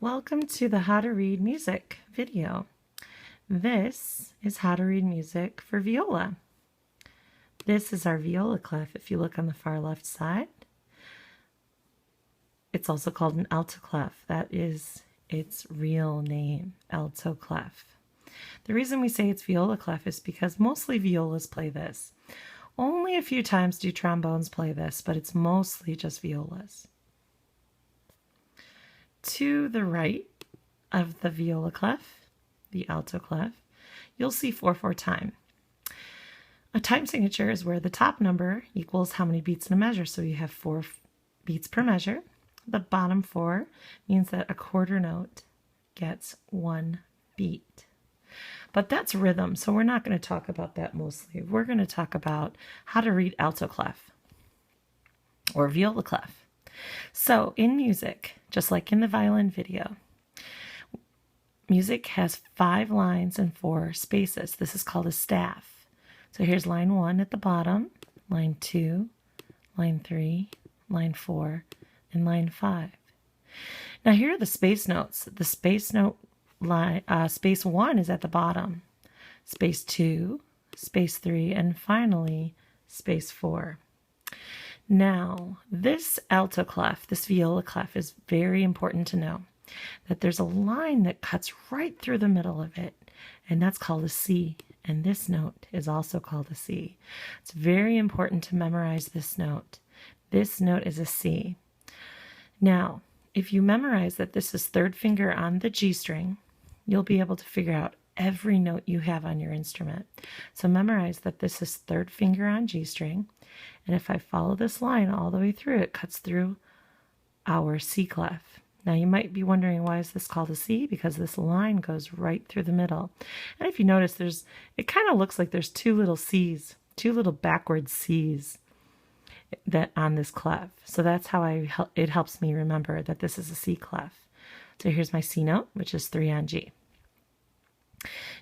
Welcome to the How to Read Music video. This is how to read music for viola. This is our viola clef if you look on the far left side. It's also called an alto clef. That is its real name, alto clef. The reason we say it's viola clef is because mostly violas play this. Only a few times do trombones play this, but it's mostly just violas. To the right of the viola clef, the alto clef, you'll see 4/4 time. A time signature is where the top number equals how many beats in a measure. So you have 4 beats per measure. The bottom 4 means that a quarter note gets 1 beat. But that's rhythm, so we're not going to talk about that mostly. We're going to talk about how to read alto clef or viola clef. So in music, just like in the violin video, music has 5 lines and 4 spaces. This is called a staff. So here's line 1 at the bottom, line 2, line 3, line 4, and line 5. Now here are the space notes. The space note line, space 1 is at the bottom, space 2, space 3, and finally space 4. Now, this alto clef, this viola clef, is very important to know that there's a line that cuts right through the middle of it, and that's called a C, and this note is also called a C. It's very important to memorize this note. This note is a C. Now, if you memorize that this is third finger on the G string, you'll be able to figure out every note you have on your instrument. So memorize that this is third finger on G string, and if I follow this line all the way through, it cuts through our C clef. Now you might be wondering, why is this called a C? Because this line goes right through the middle. And if you notice, it kind of looks like there's 2 little C's, 2 little backward C's that on this clef. So that's how it helps me remember that this is a C clef. So here's my C note, which is 3 on G.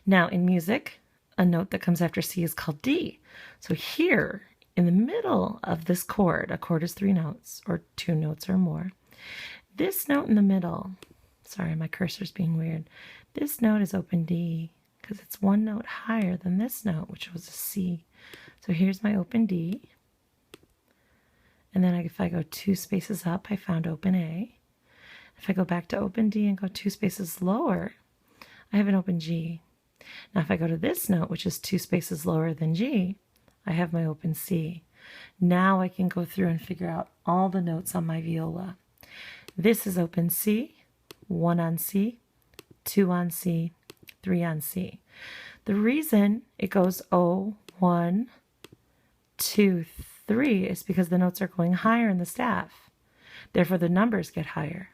Now in music, a note that comes after C is called D. So here in the middle of this chord, a chord is 3 notes or 2 notes or more. This note in the middle, sorry, my cursor's being weird. This note is open D because it's 1 note higher than this note, which was a C. So here's my open D. And then if I go 2 spaces up, I found open A. If I go back to open D and go 2 spaces lower, I have an open G. Now if I go to this note, which is 2 spaces lower than G, I have my open C. Now I can go through and figure out all the notes on my viola. This is open C, 1 on C, 2 on C, 3 on C. The reason it goes 0, 1, 2, 3 is because the notes are going higher in the staff. Therefore the numbers get higher.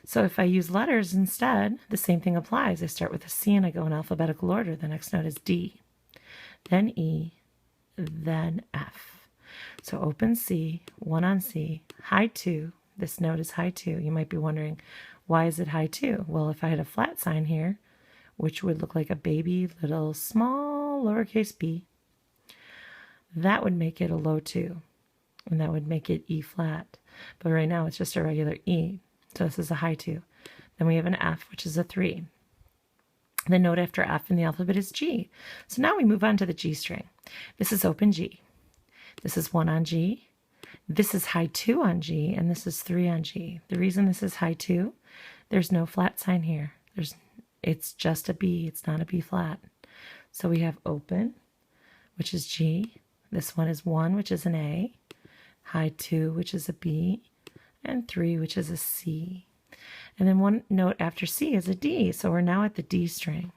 So if I use letters instead, the same thing applies. I start with a C and I go in alphabetical order. The next note is D, then E, then F. So open C, 1 on C, high 2. This note is high 2. You might be wondering, why is it high 2? Well, if I had a flat sign here, which would look like a baby little small lowercase b, that would make it a low 2, and that would make it E flat. But right now it's just a regular E, so this is a high 2. Then we have an F, which is a 3. The note after F in the alphabet is G. So now we move on to the G string. This is open G. This is 1 on G. This is high 2 on G, and this is 3 on G. The reason this is high 2, there's no flat sign here. It's just a B. It's not a B flat. So we have open, which is G. This one is 1, which is an A. High 2, which is a B. And 3, which is a C. And then 1 note after C is a D. So we're now at the D string.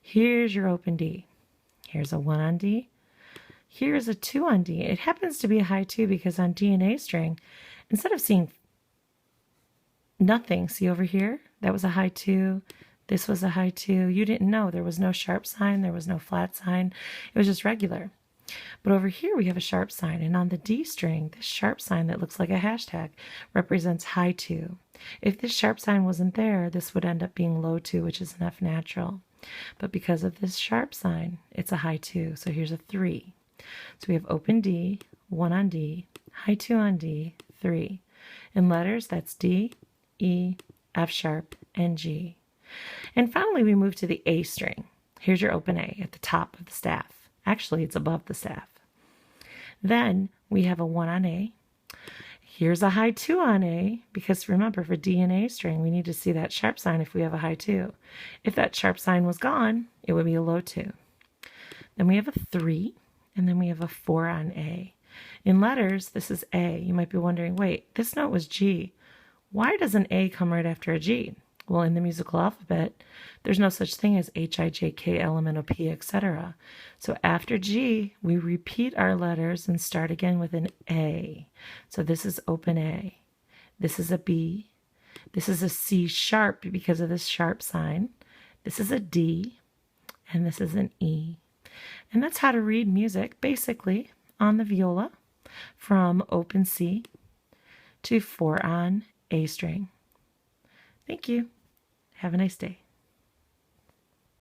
Here's your open D. Here's a 1 on D. Here's a 2 on D. It happens to be a high 2 because on D and A string, instead of seeing nothing, see over here, that was a high 2. This was a high 2. You didn't know. There was no sharp sign. There was no flat sign. It was just regular. But over here we have a sharp sign, and on the D string, this sharp sign that looks like a hashtag represents high 2. If this sharp sign wasn't there, this would end up being low 2, which is an F natural. But because of this sharp sign, it's a high 2. So here's a 3. So we have open D, 1 on D, high 2 on D, 3. In letters, that's D, E, F sharp, and G. And finally, we move to the A string. Here's your open A at the top of the staff. Actually, it's above the staff. Then we have a 1 on A. Here's a high 2 on A, because remember, for D and A string, we need to see that sharp sign if we have a high 2. If that sharp sign was gone, it would be a low 2. Then we have a 3, and then we have a 4 on A. In letters, this is A. You might be wondering, wait, this note was G. Why does an A come right after a G? Well, in the musical alphabet, there's no such thing as H, I, J, K, L, M, N, O, P, etc. So after G, we repeat our letters and start again with an A. So this is open A. This is a B. This is a C sharp because of this sharp sign. This is a D. And this is an E. And that's how to read music, basically, on the viola from open C to 4 on A string. Thank you. Have a nice day.